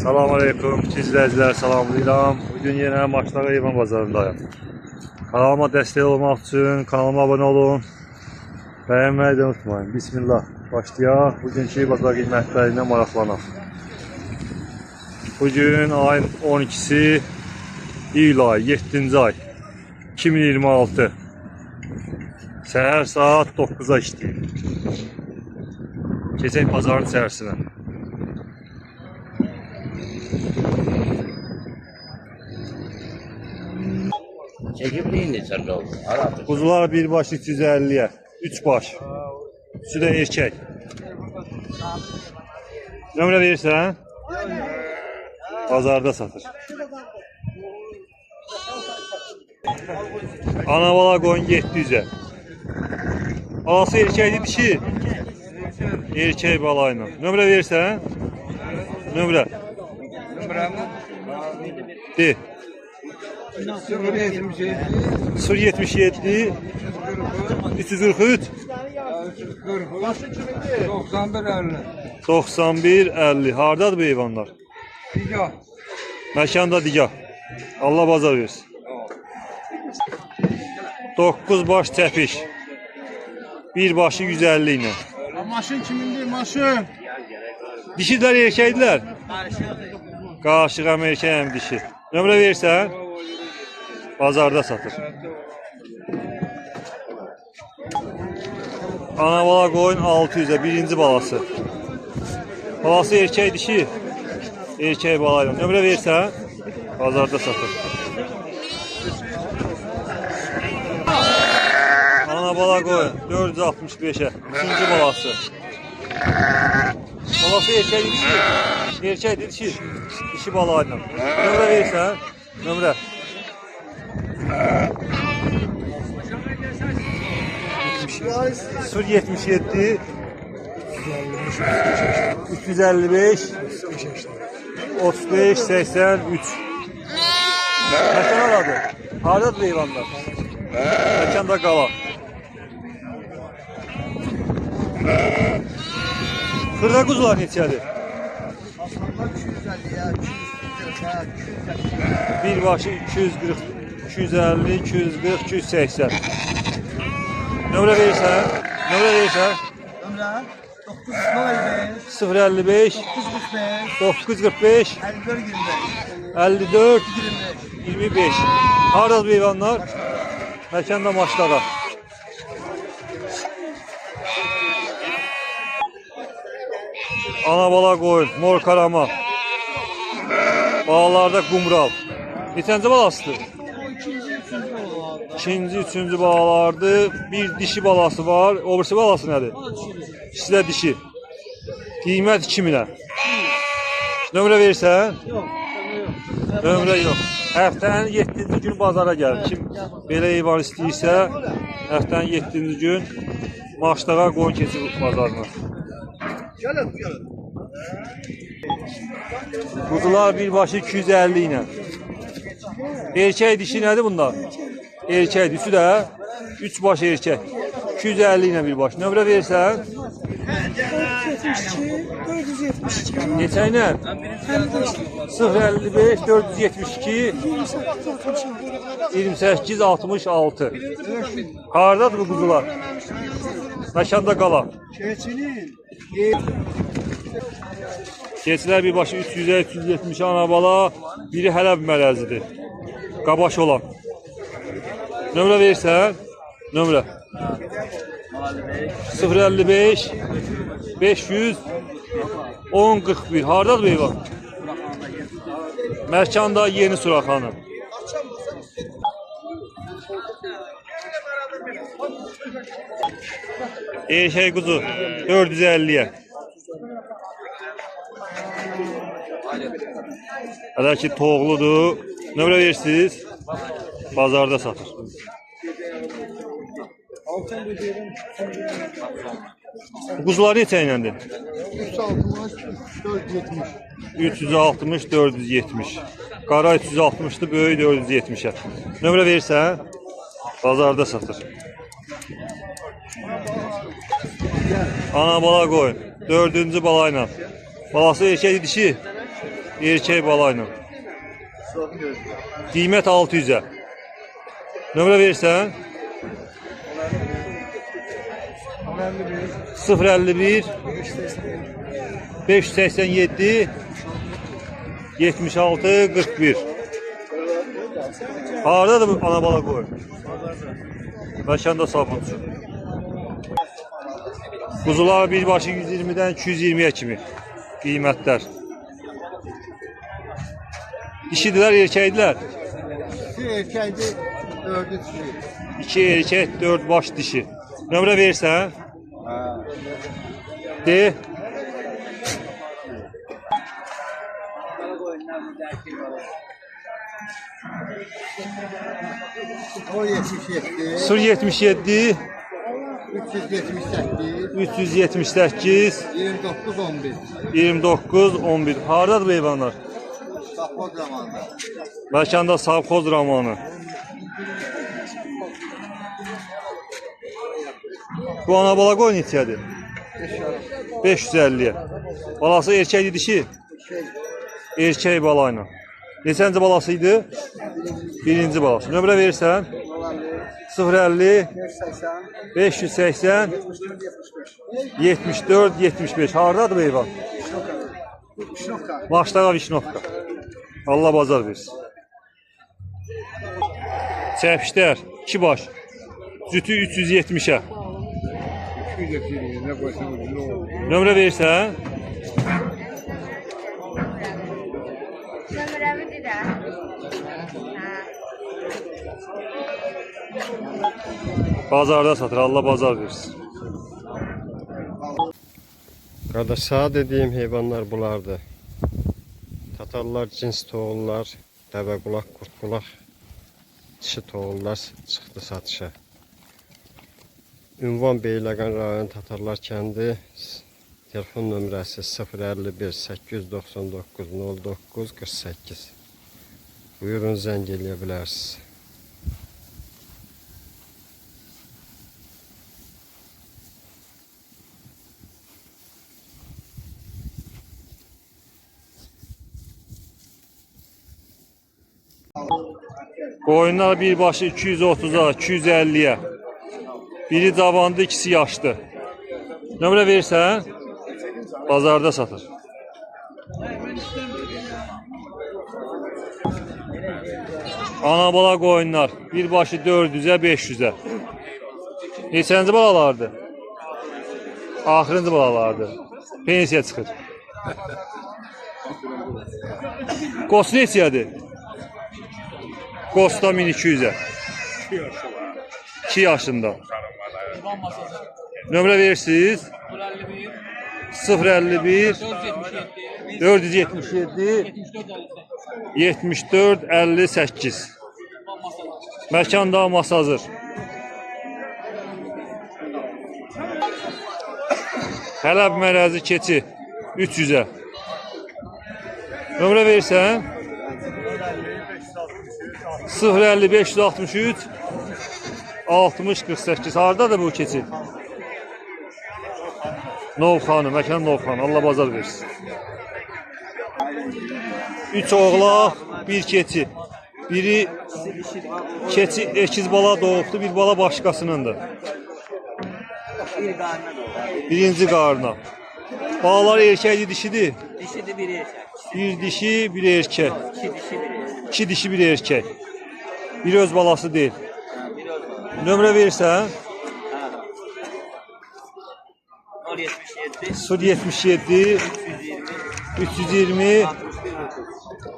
Selamünaleyküm izleyiciler, salamlayıram. Bugün yine Maçlar Heyvan Bazarındayım. Kanalıma destek olmak için kanalıma abone olun. Beğenmeyi de unutmayın. Bismillah. Başlayaq. Bugünkü bazar qiymətlərindən maraqlanaq. Bugün ayın 12'si iyul ayı, 7. ay 2026. Səhər saat 9'a işləyir. Keçək bazarın içərisinə. Çekip neyin içeride oldu? Aradı. Kuzular bir baş 350'ye. 3 baş. Üçü de erkek. Nömrə verirsən? Bazarda satır. Ana bala qoyun 700'e. Alası erkekli dişi. Erkek balayla. Nömrə verirsən? Nömrə. De. 077 343 91 50. Hardadır bu heyvanlar? Digah. Məkanda digah. Allah bazar versin. 9 baş təpiş. Bir başı 150 ilə. Maşın kimindir maşın? Dişilər erkəkdilər. Qarışıq həm erkək həm dişi. Nömrə verirsən? Bazarda satır. Ana bala qoyun 600'e birinci balası. Balası erkek dişi. Erkek balayla. Nömrə verirsən? Bazarda satır. Ana bala qoyun 465'e. İkinci balası. Balası erkek dişi. Erkek dişi. Dişi balayla. Nömrə verirsən? Nömrə. 077 355 35 83. Məkan aradı. Hardadır heyvanlar? Məkanda qala. Xırda quzular neçədir? Bir başı 240, 250, 240, 280. Nömrə verirsən? Nömrə verirsən? Ömrə 055 955 945 54 25. Hardadır bu heyvanlar? Məkanda maçlara. Ana bala qoyun, mor karama. Bağlarda qumral. Neçənci balasıdır? İkinci, üçüncü balalardır. Bir dişi balası var. Öbürsü balası nədir? İkisi də dişi. Qiymət 2000'ə. Nömrə verirsən? Nömrə yox. Həftənin 7-ci gün bazara gəlir. Kim belə heyvan istəyirsə, həftənin 7-ci gün Maçdağa qoyun keçir bazarına. Kuzular bir başı 250 ilə. Erkek dişi nədir bunlar? Erkek dişi də 3 baş erkek. 250 ilə bir baş. Nömrə verirsən? 472 Neçə ilə? 055 472 28 66. Hardadır bu kuzular? Məkanda qala. Keçilər bir başı 300'e 370 ana bala, biri hələ bir mələzidir. Qabaş olan. Nömrə verirsən? Nömrə. 055 500 1041. Hardadır bu heyvan? Mərkanda Yeni Suraxanı. Erkek kuzu 450'ye. Hələ ki toğludur. Nömrə verirsiniz? Bazarda satır. Bu kuzular neçə iləndir? 360 470. Qara 360'dır, böyük 470'ə. Nömrə verirsən? Bazarda satır. Ana bala qoyun. 4-cü balayla. Balası erkek dişi. Erkek balayla. Qiymət 600-ə. Nömrə verirsən? 051 587 76 41. Haradadır bu ana bala qoyun? Məkanda sabunçu. Quzular birbaşı 120-dən 220-yə kimi qiymətlər. Dişidirlər, erkəkdirlər. Bir erkekti, dördü dişi. 2 erkək, 4 baş dişi. Nömrə verirsən? De. O 77, 077 378, 378 29, 11. 29 11. Hardadır bu heyvanlar? Safo zamanında. Məkanda savxoz ramanı. Bu ana bala qoy neçədir? 550'ye. Balası erkəkdir, dişi? Erkək balayla. Neçənci balasıydı? Birinci balası. Nömrə verirsən? 050 580 74 75. Hardadır bu heyvan? Maçdağa Vişnovka. Allah bazar versin. Çəpişlər 2 baş. Cütü 370'ə. Nömrə verirsən? Nömrəmi deyirəm. Bazarda satır. Allah bazar versin. Qardaş, sağ dediyim heyvanlar bulardı. Tatarlar, cins toğullar, dəvəqulaq, qurtqulaq, dişi toğullar çıxdı satışa. Ünvan Beyləqan rayon Tatarlar kəndi, telefon nömrəsi 051 899 09 48. Buyurun, zəng eləyə bilərsiniz. Qoyunlar birbaşı 230'a, 250'ye. Biri cavandı, ikisi yaşlı. Nömrə verirsən? Bazarda satır. Ana bala qoyunlar birbaşı 400'e, 500'e. Neçənci balalardı? Axırıncı balalardı. Pensiya çıxır. Qosu neçədir? Qosta 1200'e. 2 yaşında. Nömrə verirsiniz? 051 477 74 58. Məkanda masa hazır. Hələb mərəzi keçi 300'e. Nömrə verirsən? 050 563 60 48. Hardadır bu keçi? Novxanı, məkan Novxanı. Allah bazar versin. 3 oğlaq, 1 keçi. Biri keçi ekiz bala doğubdu, bir bala başqasınındır. Birinci qarına. Balalar erkəkdir, dişidir. Dişidir, biri erkek. Bir dişi, bir erkek. İki dişi, biri erkek. 2 dişi, bir erkek. Bir öz balası değil. Biri öz var. Nömrə verirsən? 077 077 320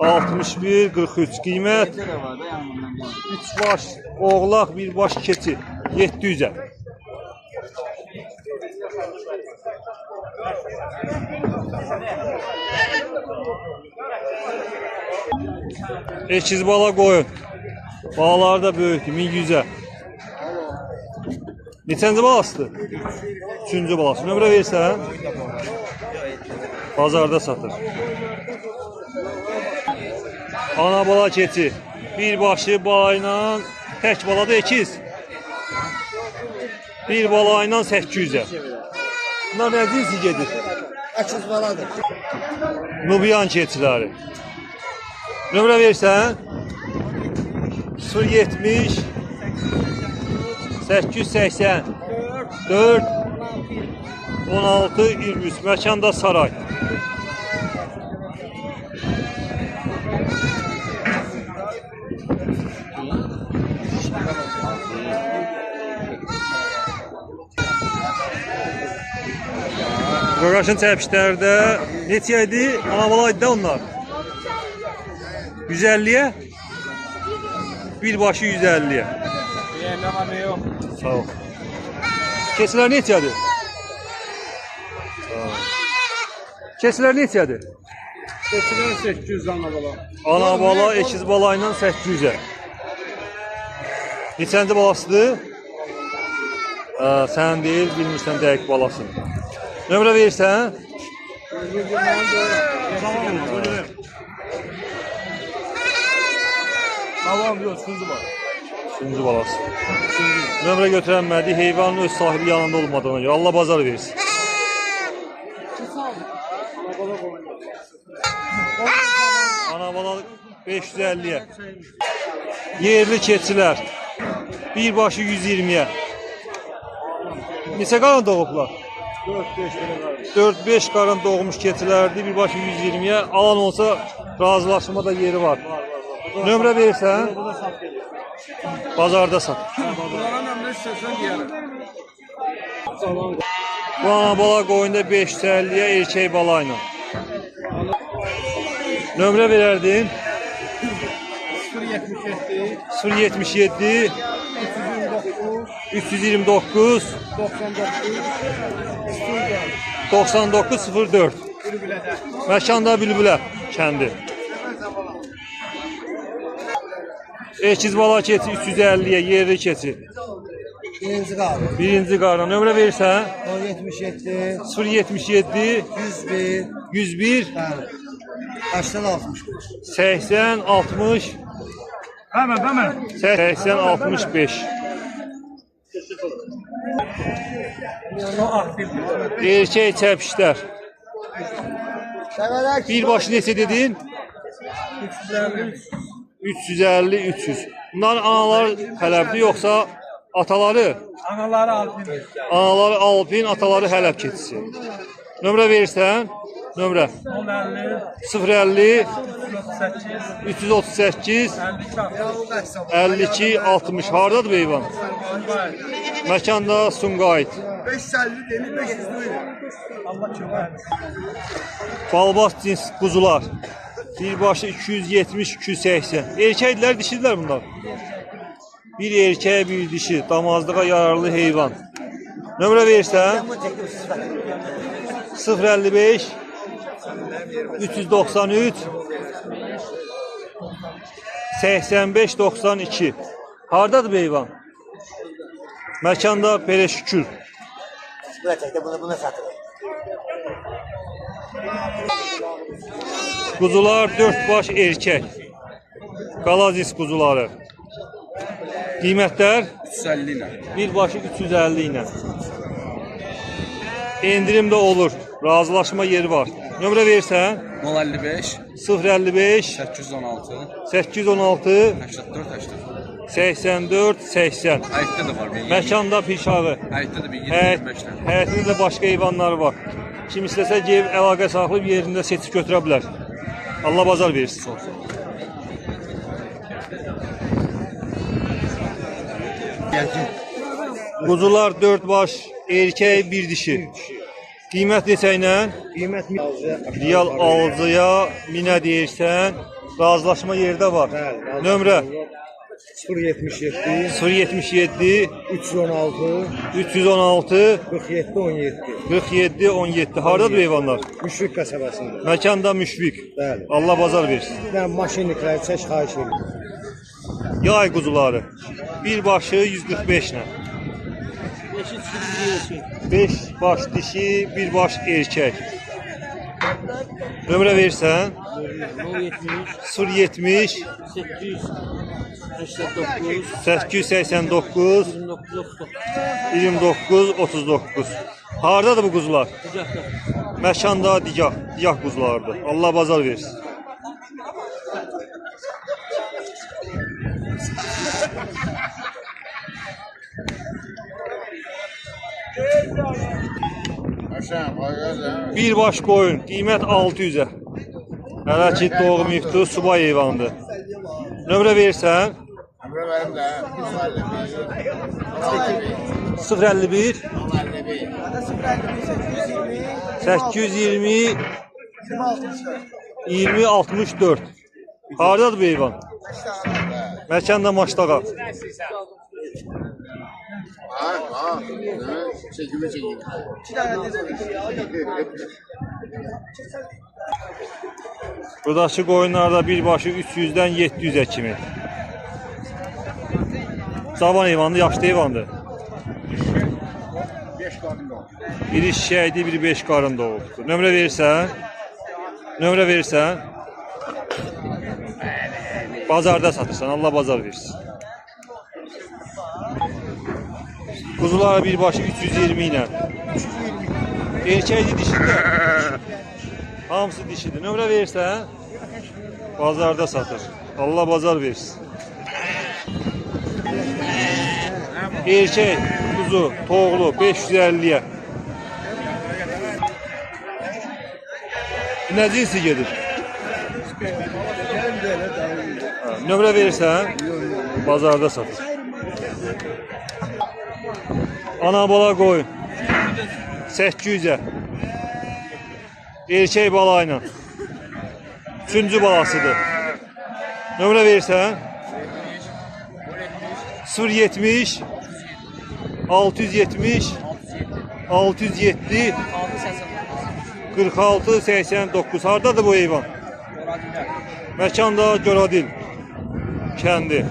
61 43. Qiymət Evde de var da yanımdan. 3 baş oğlaq, 1 baş keçi 700'e. Ekiz bala qoyun. Balaları da böyükdür, 1100'e. Neçənci balasıdır? 3-cü balası. Nömrə verirsən? Bazarda satır. Ana bala keçi. Bir başı balayla, tək balada ekiz. Bir balayla 800'e. Bunlar nə cinsi gedir? Açız baladır. Nubiyan keçiləri. Nömrə versən? 070 880 4 16 23. Məkanda Saray. Qoraşın çəpişlərdə neçə idi? Anabala idi onlar. 150'ye? Birbaşı 150'ye. Sağ ol. Keçilər neçədir? Keçilər neçədir? Keçilər 800 anabala. Anabala, ekiz bala ilə 800'e. Neçənci balasıdır? Sən deyil, bilmirsən dəqiq balasın. Nömrə verirsən? Tamam, yok, sunucu var. Sunucu balası. Nömrə götürənmədi, heyvanın öz sahibi yanında olmadığına görə. Allah bazar versin. Anabala 550'ye. Yerli keçilər. Birbaşı 120'ye. Neçə qarın doğublar? 4-5 qarın doğmuş keçilərdir. Birbaşı 120'ye. Alan olsa razılaşma da yeri var. Nömrə verirsən? Bazarda sat. Bunların ömrü istersen diyelim. Bu anabala qoyunda 550'ye erkək bala ilə. Nömrə verərdin? 077 077 329 9904. Məkanda Bülbülə kəndi. Ekiz bala keçi 350'ye yerli keçi. Birinci qaldı. Birinci qarın. Nömrə verirsən? 077 077 101 101 80 65. 80 60 Hemen. 80 65. Erkək çəpişlər. Səvərək Birbaşı neçə dedin? 350 300. Bunların anaları hələbdir yoxsa ataları? Anaları alpin. Anaları alpin, ataları hələb keçisi. Nömrə verirsən? Nömrə 050 050 338 52 60. Hardadır bu heyvan? Məkanda Sumqayıt. 550 deli 500 lira. Allah kömək. Balbas cins quzular. Birbaşı 270 280. Erkəkdilər, dişidirlər bunlar. Bir erkək, bir dişi, damazlığa yararlı heyvan. Nömrə verirsən? 055 393 85 92. Hardadır bu heyvan? Məkanda Pereşükür. Buna satılır. Quzular 4 baş erkək. Qalazis quzuları. Qiymətlər 350 ile. birbaşı 350 ilə. Endirim də olur. Razılaşma yeri var. Nömrə verirsən? 055 055 816 816 84 80. 84 80. Ayette de var. Məkanda Pirşağı. Ayette de bir 25 tane. Həyətində də başqa heyvanlar var. Kim istəsə gəlib əlaqə saxlayıb yerində seçib götürə bilər. Allah bazar versin. Quzular 4 baş, erkək bir dişi. Qiymət neçə ilə? Qiymət Real alıcıya minə deyirsən, razılaşma yerdə var. Nömrə 077 077 316 316 47 17. 47 17. Hardadır bu heyvanlar? Müşvik qəsəbəsində. Məkanda Müşvik. Bəli. Allah bazar versin. Yəni maşinlikləri çək xahiş edirəm. Yay quzuları. Birbaşı 145 ilə. 5 baş dişi, bir baş erkək. Nömrə verirsən? 070 889 29 39. Hardadır bu quzular? Məkanda digah quzulardır. Allah bazar versin. Bir baş qoyun, qiymət 600-ə. Hələ ki doğmayıbdır, subay heyvandır. Nömrə verirsən? Nömrə verim də 051 820 2064. Hardadır bu heyvan? Məkanda Maçdağa. Çekimi çekimi. Buradakı qoyunlarda birbaşı 300-dən 700-ə kimi. Cavan heyvandır, yaşlı heyvandır. 5 qarın da. Biri şişəkdir, biri 5 qarın doğubdur. Nömrə verirsən? Nömrə verirsən? Bazarda satırsan, Allah bazar versin. Kuzular birbaşı 320 ilə. Erkəkli dişidir. Hamısı dişidir. Nömrə verirsən? Bazarda satır. Allah bazar versin. Erkək kuzu, toğlu 550'ye. Nə cinsi gedir? Nömrə verirsən? Bazarda satır. Ana bala qoyun 800'ə. Erkək bala ilə. Üçüncü balasıdır. Nömrə verirsən? 070 670 607 46 89. Hardadır bu heyvan? Məkanda Göradil kəndi.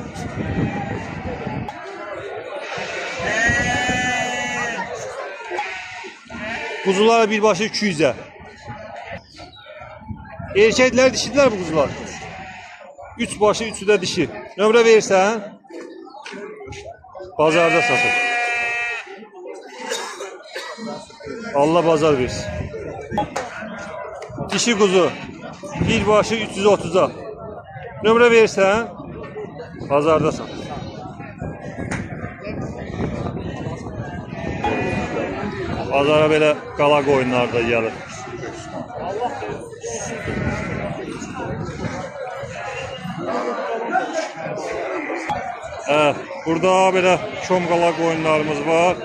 Kuzular birbaşı 200'ə. Erkəklər dişidirlər bu kuzular. 3 başı 3'ü də dişi. Nömrə verirsən? Bazarda satır. Allah bazar versin. Dişi kuzu birbaşı 330'a. Nömrə verirsən? Bazarda satır. Bazara belə qala qoyunlar da gəlir. Burada belə şom qala qoyunlarımız var.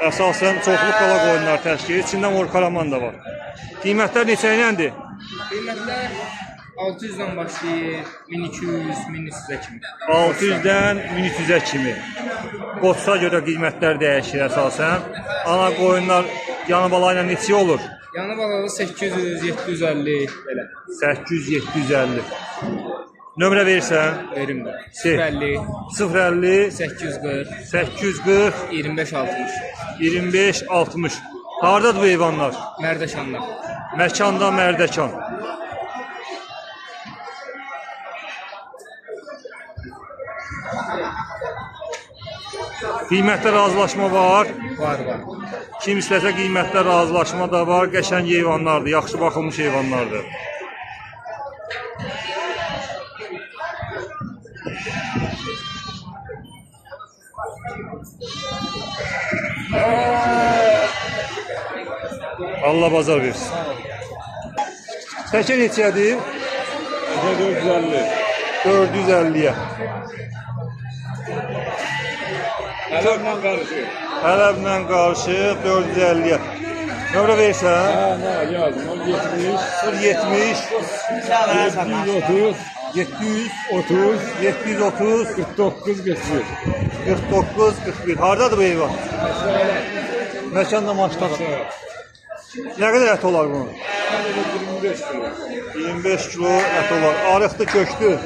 Əsasən çoxlu qala qoyunlar təşkil edir. İçindən orkalaman da var. Qiymətlər neçə iləndir? Qiymətlər 600'dan başlayır, 1200, 1300'ə kimi. 600'dən 1300'ə kimi. Qoçsa görə qiymətlər dəyişir əsasən. Ana qoyunlar yanı bala ilə neçə olur? Yanı balalı 800, 750 belə. 800-750. Nömrə verirsən? Verim də. 050 840, 840 25 60. 25 60. Hardadır bu heyvanlar? Mərdəkanlar. Məkanda Mərdəkan. Qiymətdə razılaşma var. Var. Kim istəsə qiymətdə razılaşma da var. Qəşəng heyvanlardır, yaxşı baxılmış heyvanlardır. Allah bazar versin. Təkə neçədir? 450. 450'ye. Ələblə qarışıq. Ələblə qarışıq 450'ye. Nömrə verirsən? Yaz. 070 730 730 730 49 41. 49 41. Hardadır bu heyvan? Məkanda Maçdağa. Nə qədər ət olar bunun? 25 kilo. 25 kilo ət olar. Arıqdır, kökdür.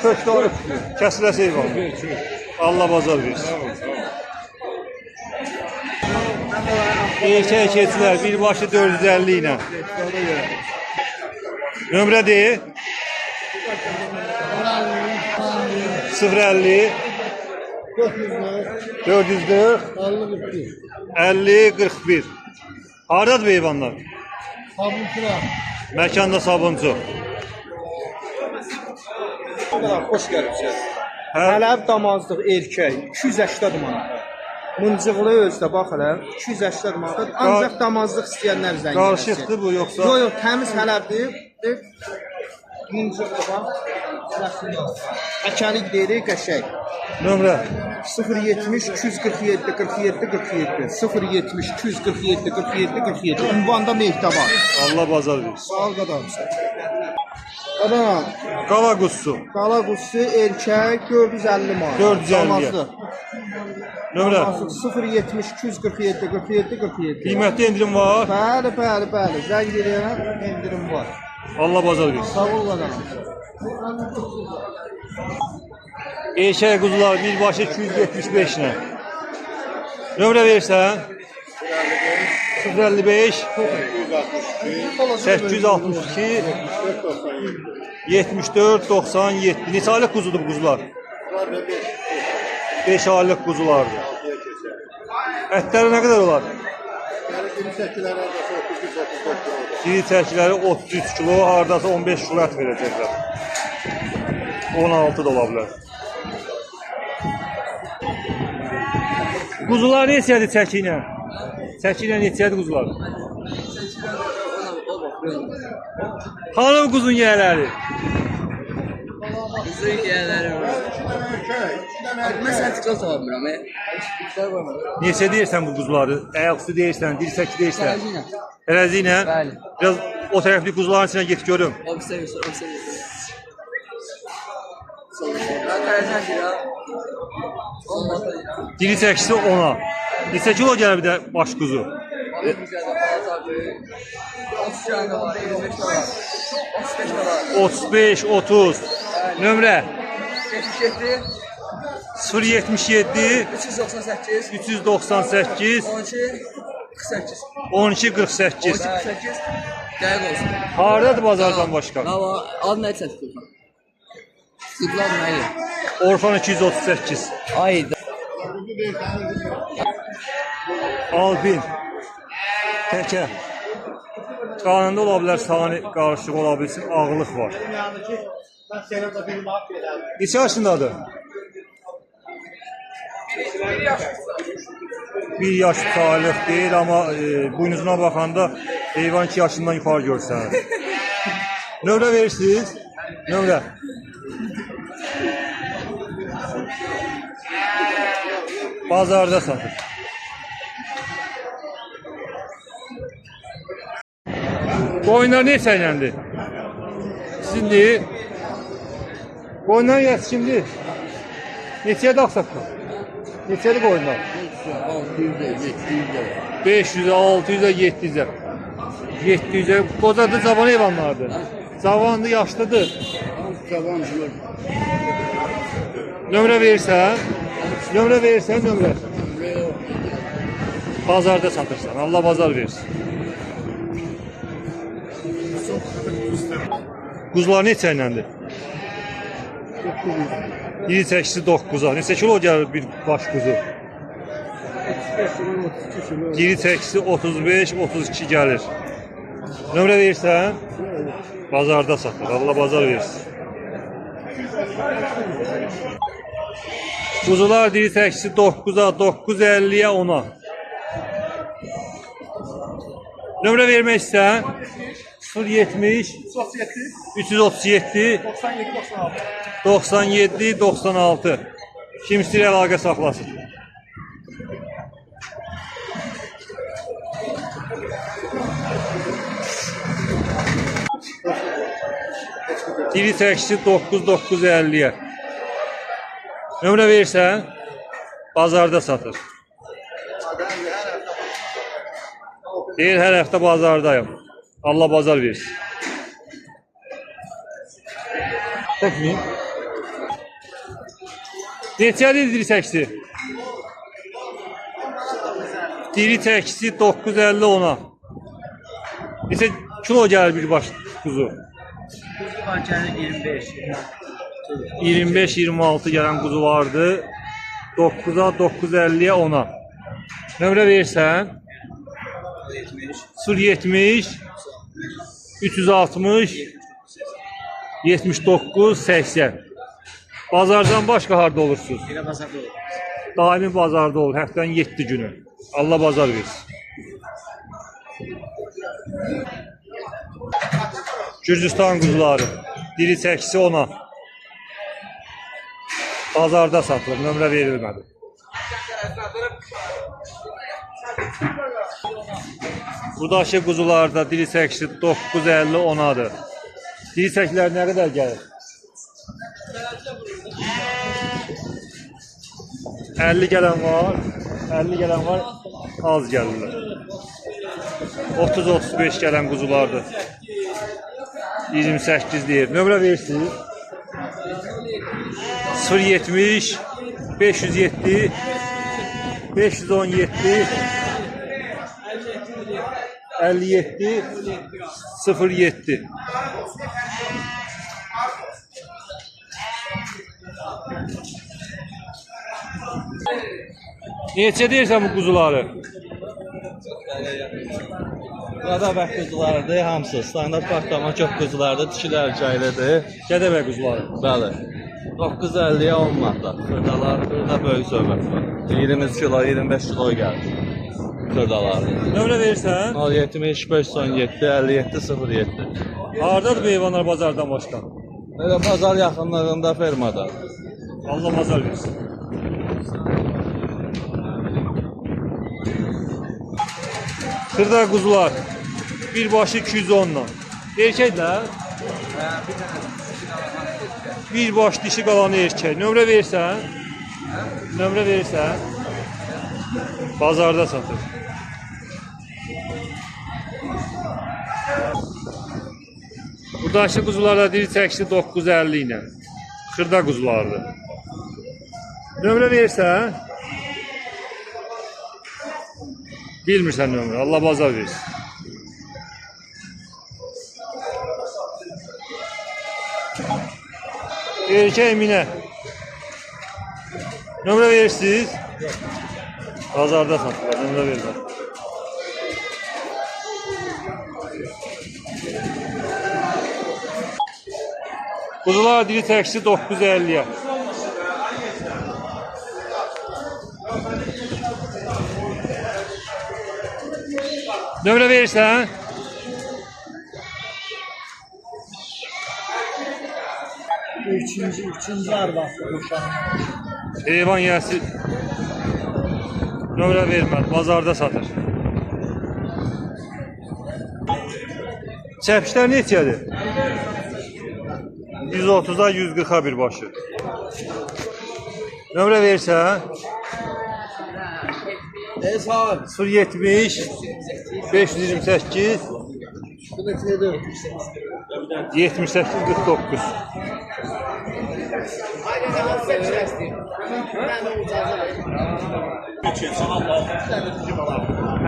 Kökdür arıq. Kəsiləsi heyvan. Allah bazar versin. Erkək keçilər birbaşı 450 ilə. Nömrə deyil. 050 440 50 41. Hardadır bu heyvanlar? Məkanda Sabunçu. Xoş gəlibsiniz. Hə? Hələb damazlıq erkək 280 manat. Mıncıqlı özdə bax hələ 280 manat. Ancaq damazlıq istəyənlər zəng eləsin. Qarışıqdır bu yoxsa? Yox, təmiz hələbdir. Mıncıqlı bax. Əkəlik deyirik, qəşəng. Nömrə 070 247 47 47 070 247 47 47 ünvanda Mehtabar. Allah bazar versin. Sağ ol qadamsın. Qadam, Qala quzsu. qala quzusu erkək 450 manat. 450. Damazlıq. Nömrə. 070 247 47 47. Qiymətli endirim var. Bəli, bəli, bəli. Zəng edirəm, endirim var. Allah bazar versin. Sağ ol qadam. Eşək quzular birbaşa 275 ilə. Nömrə verirsən? 055 862 74 97. Neçə aylıq quzudur bu quzular? 5 aylıq quzulardır. Ətləri nə qədər olar? Diri çəkiləri 33 kilo, hardasa 15 kilo ət verəcəklər. 16 da ola bilər. Quzular neçədir çəki ilə? Çəki ilə neçədir quzular? Hanım quzun yiyələri? Quzun yiyələri var. Mən sertifikat alamıram. Neçə deyirsən bu quzuları? Ayaqüstü deyirsən, diri çəki deyirsən? Tərəzi ilə? Bəli. Biraz o tərəfli quzuların içinə get görüm. O bir seviyorsun, o bir seviyorsun. Ben tercih ediyorum. Olmadı ya. Diri çəkisi 10'a. Neçə kilo gəlir bir də baş quzu? Güzel de fazla abi. 30 tane var, 25 de var. 35 de var. 35, 30. Nömrə 77, 077 398, 398 12, 48. 12 48. 48. Dəqiq olsun. Hardadır bazardan başqa? Hava, adı nə çəkdir? Sıqlar nəyi? Orfan 238. Ayda. Alpin. Təkə. Qanında ola bilər, sani qarışıq ola bilsin, ağırlıq var. Neçə yaşındadır? 1 yaş salih deyil, amma buynuzuna baxanda heyvan 2 yaşından yuxarı görsənir. Nömrə verirsiniz? Nömrə. Bazarda satır. Qoyunlar neçə iləndir? Sizindir. Qoyunlar yetişkindir. Neçədir ağsaqqal? Neçədir qoyunlar? 500'e, 600'e, 700'e. 700'e. Qocadır, cavan heyvanlardır. Cavandır, yaşlıdır. Nömrə verirsən? Nömrə verirsən, nömrə. Bazarda satırsan. Allah bazar versin. Quzular neçə iləndir? İri çəkisi 9'a. Neçə kilo gəlir bir baş quzu? İri çəkisi 35-32 gəlir. Nömrə verirsən? Bazarda satır. Allah bazar versin. Quzular diri çəkisi 9'a, 9.50'ye 10'a. Nömrə vermək istəyən? 070 337 97 96. Kim istəyir əlaqə saxlasın. Diri çəkisi 9-9.50'ye. Nömrə verirsən, bazarda satır. Deyir, hər həftə bazardayım. Allah bazar versin. Çəkməyim. Neçədir diri çəkisi? Diri çəkisi 9.50 10'a. Neçə kilo gəlir bir baş kuzu? Kuzu var gəlir 25. 25-26 gələn quzu vardı. 9'a, 9.50'ye 10'a. Nömrə verirsən? 070 360 79 80. Bazardan başqa harda olursunuz? Elə bazarda olur. Daimi bazarda olur, həftənin 7 günü. Allah bazar versin. Gürcüstan quzuları. Diri çəkisi 10'a. Bazarda satılır, nömrə verilmədi. Buradakı quzularda diri çəkisi 950 10'adır. Diri çəkilər nə qədər gəlir? 50 gelen var, 50 gelen var, az gelirler. 30-35 gelen kuzulardır. 28 deyir. Nömrə verirsiniz. 070 507 517 57 07. Neçə deyirsən bu quzuları? Qadabək quzularıdır hamısı. Standart partlama çox quzulardır, dişilər caylıdır. Gədəbək quzuları. Bəli. 950-yə 10 manatda. Xırdalar, burada böyük söhbət var. 20 kilo, 25 kilo gəlir. Xırdalar. Nömrə verirsən? 070 517 57 07. Hardadır bu heyvanlar bazardan başqa? Elə bazar yaxınlığında fermada. Allah bazar versin. Xırda quzular. Birbaşı 210'la. Erkəklər? Bir baş dişi qalanı erkək. Nömrə verirsən? Nömrə verirsən? Bazarda satır. Buradakı quzularda diri çəkisi 950 ilə. Xırda quzulardır. Nömrə verirsən? Bilmirsən nömrə. Allah bazar versin. Erkək minə. Nömrə verirsiniz? Bazarda satırlar. Nömrə verirlər. Quzular diri çəkisi 950'yə. Nömrə verirsən? Üçüncü arvad. Heyvan yəsi nömrə vermədi, bazarda satır. Çəpişlər neçədir? 130'a 140'a bir başı. Nömrə verirsən? 070 528 78 49.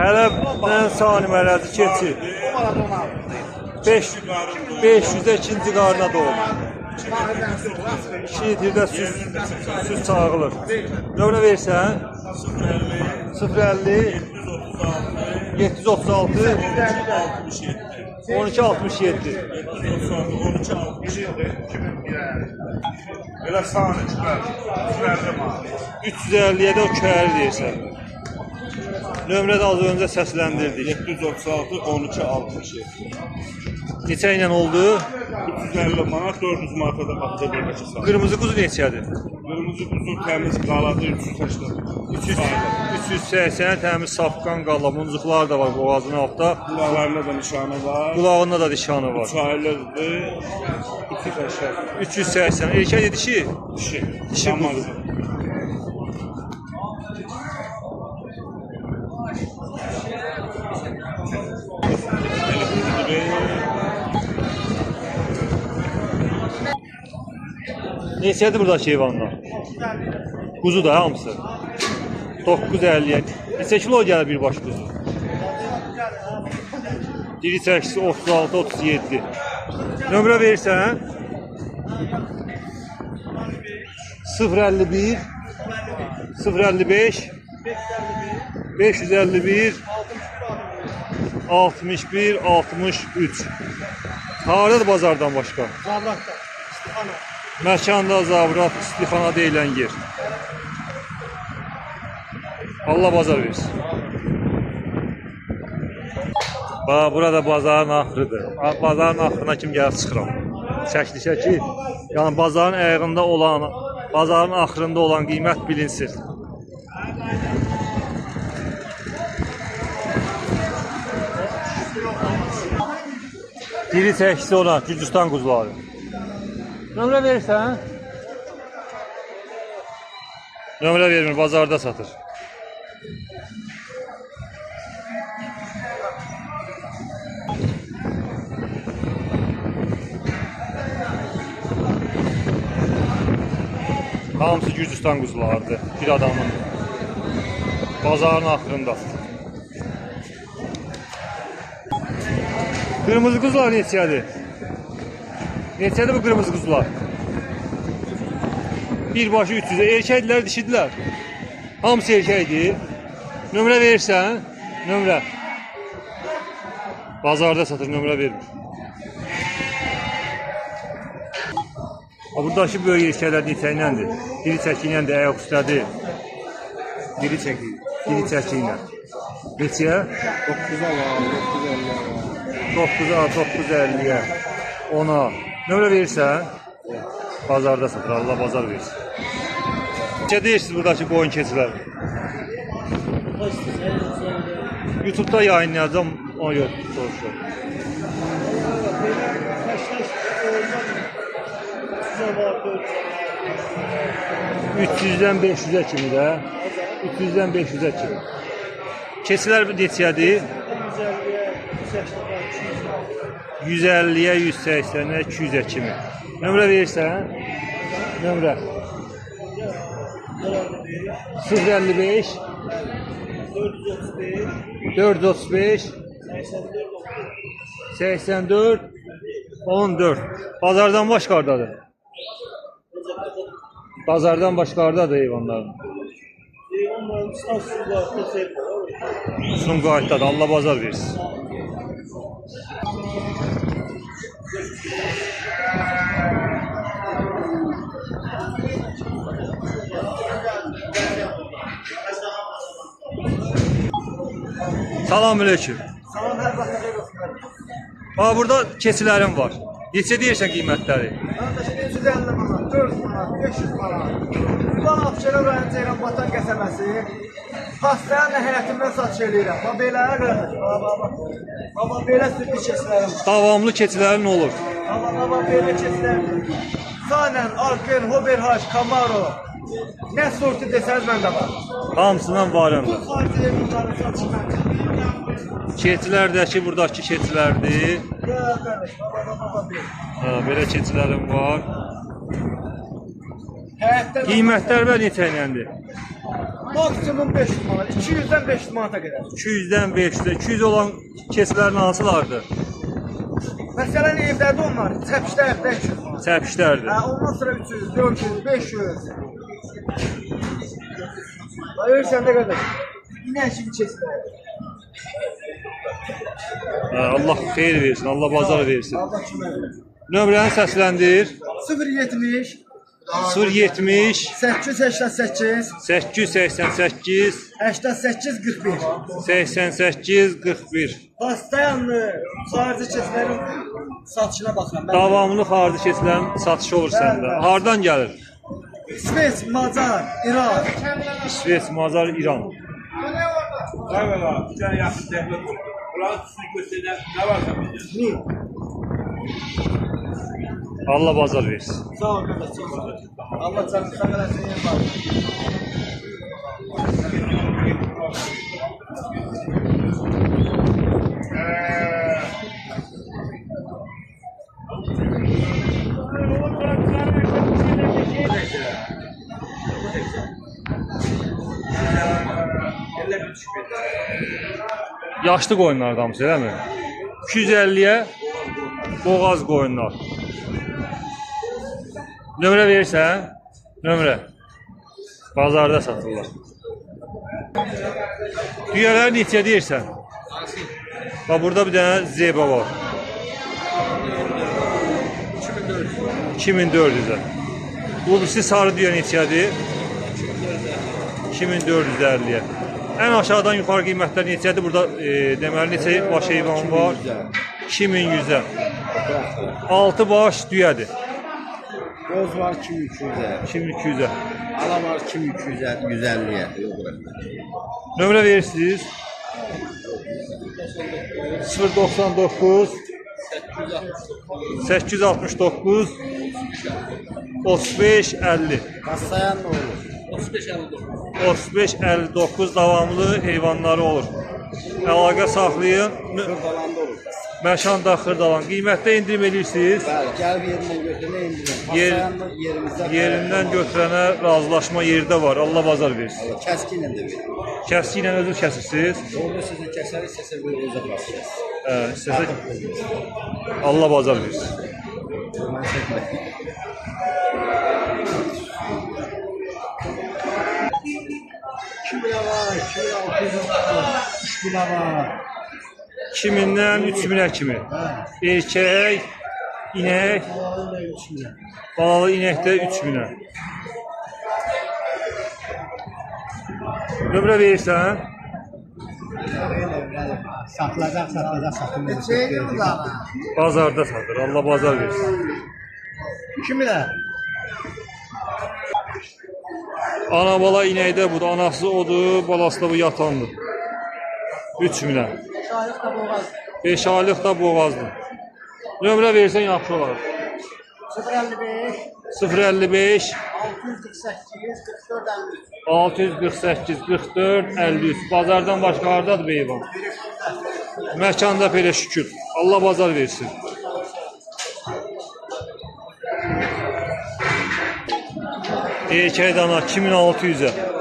Hələ mən salim ələzi keçir. 500'də ikinci qarına doğru. 2 litrdə süz çağılır. Nömrə verirsən? 050 736 1267. Elə sahne çıxar. 350'ye də o kəhəri deyirsən. Nömrə də az öncə səsləndirdik. 736 12 67. Neçə ilə oldu? 350 manat 400 manata da baxacaq bölgəsi sahne. Qırmızı quzu neçədir? Qırmızı quzu təmiz qaladı 380. 380 təmiz safqan qala, muncuqlar da var boğazının altında. Qulaqlarında da nişanı var. Qulağında da nişanı var. Çaylıdır. 280. 380. Erkək dişi? Dişi. Dişi quzu. Neçədir buradakı heyvanlar? Quzu da hamısı. 950'ye. Neçə kilo gəlir bir baş quzu? Diri çəkisi 36-37. Nömrə verirsən? 051 055 551 61 63. Hardadır bazardan başqa? Zavratda, istixana. Məkanda Zavrat, istixana deyilən yer. Allah bazar versin. Bax, burada bazarın axırıdır. Bazarın axırına kim gəlib çıxıram. Çəkilişə ki, yəni bazarın ayağında olan, bazarın axırında olan qiymət bilinsin. Diri çəkisi olan Gürcüstan quzuları. Nömrə verirsən? Nömrə vermir, bazarda satır. Hamısı Gürcüstan quzularıdır, bir adamın. Bazarın axırında. Qırmızı quzular neçədir? Neçədir bu qırmızı quzular? Birbaşı 300'e. Erkəkdilər, dişidilər. Hamısı erkəkdir. Nömrə verirsən? Nömrə. Bazarda satır, nömrə vermir. Buradakı böyük erkəklər neçəyləndir? Diri çəkiylədir, ayak üstədir. Diri çəkiylə. Neçəyə? 9'a, 9.50'ye, 10'a. Nömrə verirsən? Bazarda satır, Allah bazar versin. Neçə deyirsiniz buradakı qoyun keçilər? YouTube'da yayınlayacağım, ona görə soruşuyorum. $300'den 500'e kimi də? 300'den 500'e kimi. Keçilər neçədir? 150'ye, 180'e, 200'e kimi. Nömrə verirsən? Nömrə. 055 435 84 14. Bazardan başqa hardadır? Bazardan başqa hardadır heyvanların? Sumqayıtdadır. Allah bazar versin. Selamünaleyküm. Salam, hər vaxt xeyir olsun. Bax, burada keçilərim var. Neçə deyirsən qiymətləri? Qardaşım 150 manat, 400 manat, 500 manat. Buradan Abşeron rayon Ceyranbatan qəsəbəsi. Pastaya nəhayətindən satış eləyirəm. Bax, belə qardaş. Baba, belə sütlü keçilərim var. Davamlı keçilərin olur. Baba, belə keçilərim. Sanen, Alpen, Hoberhaş, Camaro. Nə sortu desəniz məndə var. Hamısından varım. Bu xarici evlilərin satışı məndə. Keçilərdəki buradakı keçilərdir. Gəl qardaş, baba, bir. Belə keçilərim var. Həyətdə Qiymətlər və neçə iləndir? maksimum 500 manat, 200-dən 500 manata qədər. 200-dən 500'e. 200 olan keçilərin hansılardır? Məsələn, evdədir onlar, çəpişdə evdə 200 manat. Çəpişlərdir. Ondan sonra 300, 400, 500. Ayırsan da qardaş, yine kimi keçilər. Allah xeyir versin, Allah bazar versin. Allah kimə verir. Nömrəni səsləndir. 070 070 888 888 88 41. 88 41. Pastayanlı xarici keçilərin satışına baxıram. Davamlı xarici keçilərin satışı olur səndə. Hardan gəlir? İsveç, Macar, İran. İsveç, Macar, İran. Eyvallah, bir tane yaxın təhlil olur. Ulan sizi göstərən nə varsa bilin. Allah bazar versin. Sağ ol qardaş, sağ ol. Allah canını sağ eləsin, yer var. Yaşlı qoyunlardan mı, eləmi? 250'ye boğaz qoyunlar. Nömrə verirsən? Nömrə. Bazarda satırlar. Düyələri neçə deyirsən? Bax, burada bir dənə zeba var. 2400'ə. Bu birisi sarı düyə neçədir? 2450'ye. En aşağıdan yukarı qiymətlər neçədir? Burada deməli neçə baş heyvan var? 2100'ə. 6 baş düyədir. Göz var 2200'e. 2200'ə. Ala var 2200'e, 150'ye. Nömrə verirsiniz? 099 869 35 50. Kastayan ne olur? 35-59 davamlı heyvanları olur. Əlaqə saxlayın. Kırdalanda olur. Məşanda Xırdalan. Qiymətdə indirim edirsiniz. Bəli, gəlib yerindən götürənə indirin. Kastayanlı yerimizdə. Yerindən götürənə razılaşma yerdə var. Allah bazar versin. Kəskinlə də verir. Kəski ilə özünüz kəsirsiniz. Orada sizə kəsər, istəsə bir özə basacağız. İstəsə Allah bazar versin. Mən çəkmək. Kimlə var, 2600 var. 2000'dən 3000'ə kimi. Erkək, inək, balalı inəkdə 3000'ə. Nömrə verirsən? Satılacaq, satılacaq. Bazarda satır. Allah bazar versin. Kimlə? Ana bala inəkdə budur. Anası odur, balası da bu yatandır. 3000'ə. 5 aylıq da boğazdır. Nömrə verirsən yaxşı olar. 055 648 44 53. Bazardan başqa hardadır bu heyvan? Məkanda belə şükür. Allah bazar versin. Erkək dana 2600'ə.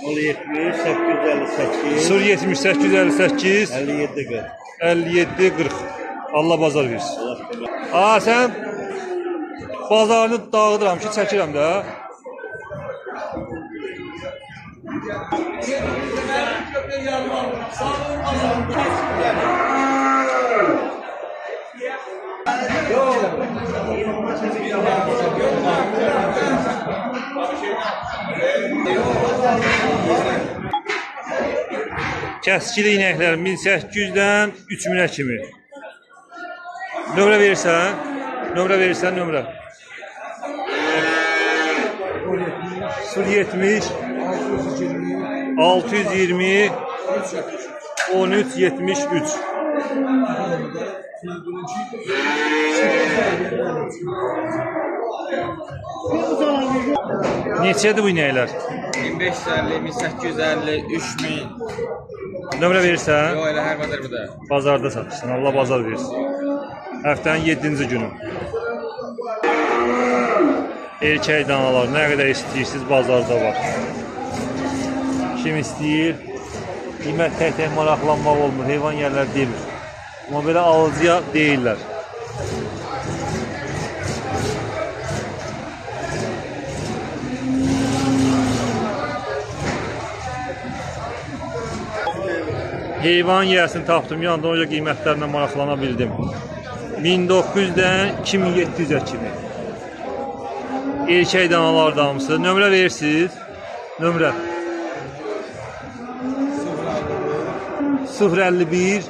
070, 858, 070 858 57 40. 57 40. Allah bazar versin. Aa sen bazarını dağıdıram ki çəkirəm də. Kəskili inəklər 1800'dən 3000'ə kimi. Nömrə verirsən? Nömrə verirsən, nömrə. 070 620 13 73. Neçədir bu inəklər? 1550, 1850, 3000. Nömrə verirsən? Yo, elə hər qədər bu da. Bazarda satırsan. Allah bazar versin. Həftənin 7-ci günü. Erkək danalar nə qədər istəyirsiniz bazarda var. Kim istəyir? Qiymət tək-tək maraqlanmaq olmur. Heyvan yerlər demir. Amma belə alıcıya deyirlər. Heyvan yiyəsini tapdım, yanında onca qiymətlərlə maraqlana bildim. 1900'dən 2700'ə kimi. Erkək danalar damısı. Nömrə verirsiniz. Nömrə 051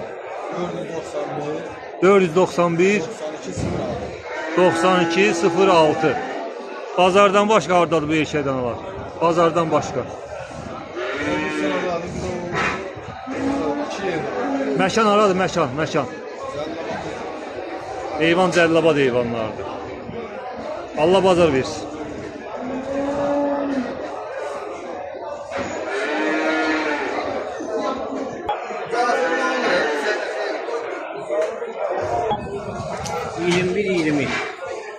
491 92 06. Bazardan başqa hardadır bu erkək danalar? Bazardan başqa. Məkan haradır? Məkan. Heyvan Cəllabad heyvanlardır. Allah bazar versin.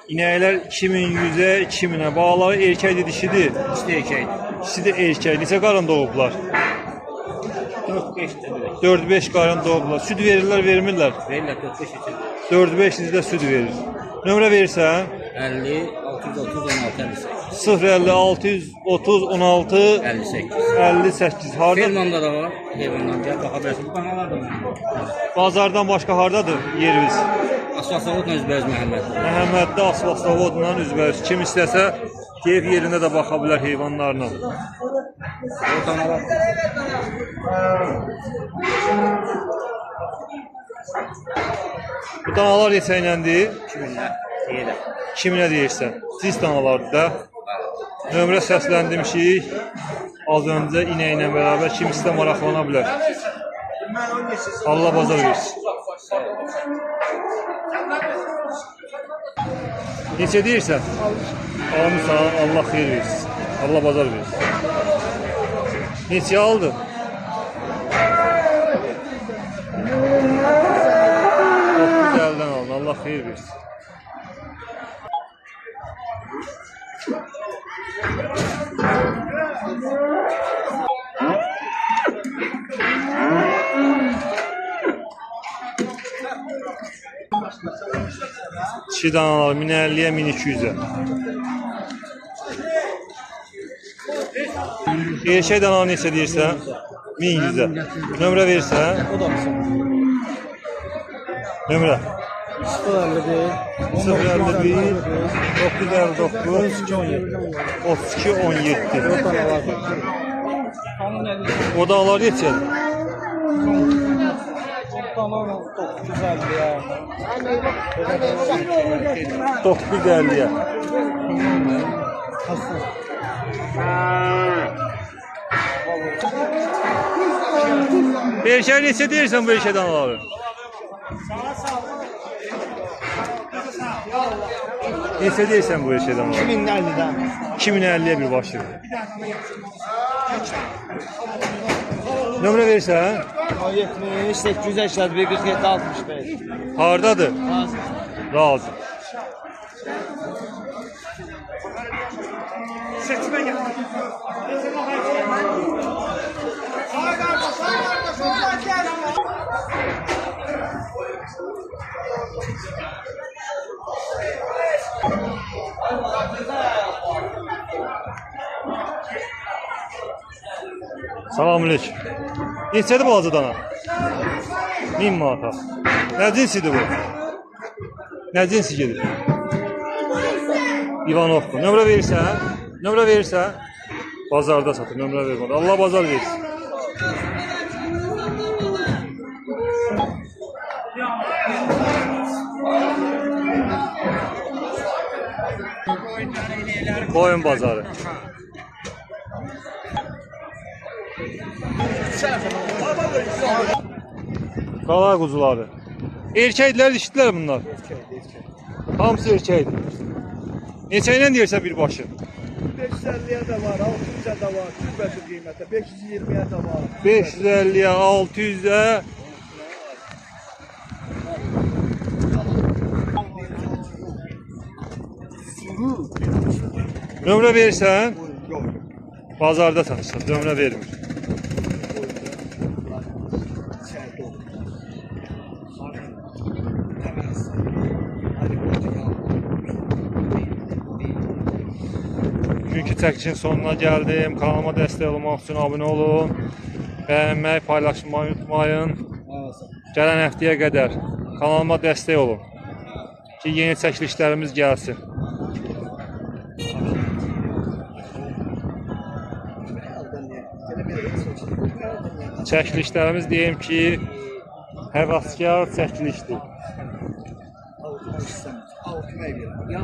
İnəklər 2100'ə 2000'ə. Bağları erkəkdir, dişidir. İkisi də erkək. Neçə qarın doğublar? 4-5 qarın doğublar. Süd verirlər, vermirlər? Verirlər 4-5 4-5 sizdə süd verir. Nömrə verirsən? 50, 630, 16, 58. 050 630 16 58. 58. Harda? Fermanda da var. Heyvanlar gel baxa bilərsən. Bu qanalar da mənim. Bazardan başqa hardadır yeriniz? Asfaltzavodla üzbəyiz Məhəmməd. Məhəmməddə asfalt zavodla üzbəyiz. Kim istəsə keyif yerində də baxa bilər heyvanlarla. Bu qanalar. Bu danalar neçə iləndir? 2000'lər. Deyirlər. Kiminə deyirsən? Siz danalardır da. Nömrə səsləndirmişik. Az öncə inə ilə bərabər kim istə maraqlana bilər. Allah bazar versin. Neçə deyirsən? Almışsan, Allah xeyir versin. Allah bazar versin. Neçə aldın? 950'den aldın. Allah xeyir versin. Çi danalar 1050'ye 1200'e. Erkek danalar neçə deyirsən? 1100'e. Nömrə verirsən? O da mısın? Nömrə 051 051 959 32 17. O dağlar neçədir? Tamam 950 ya. 950'ye. Bir şey neçə deyirsən bu işe danaları? Neçə deyirsən bu işe danaları? 2050'den. 2050'ye bir başı. Nömrə verirsən? 70 881 47 65. Hardadır? Razı. Salamünaleyküm. Neçədir balaca dana? 1000 manata. Nə cinsidir bu? Nə cinsi gedir? İvanovka. Nömrə verirsən? Nömrə verirsən? Bazarda satır, nömrə vermir. Allah bazar versin. Koyun bazarı. Qala quzuları. Erkəklər, dişilər bunlar. Hamısı erkəkdir. Neçə ilə deyirsən bir başı? 550'ye de var, 600'e de var, cüzbeşi kıymeti, 520'ye de var. 550'ye, 600'e. Nömrə verirsən? Bazarda satırsan, nömrə vermir. Bugünkü çəkişin sonuna gəldim. Kanalıma dəstək olmaq üçün abunə olun. Bəyənmək, paylaşmayı unutmayın. Gələn həftəyə qədər kanalıma dəstək olun ki, yeni çəkilişlərimiz gəlsin. Çəkilişlərimiz deyim ki, həvəskar çəkilişdir. Ya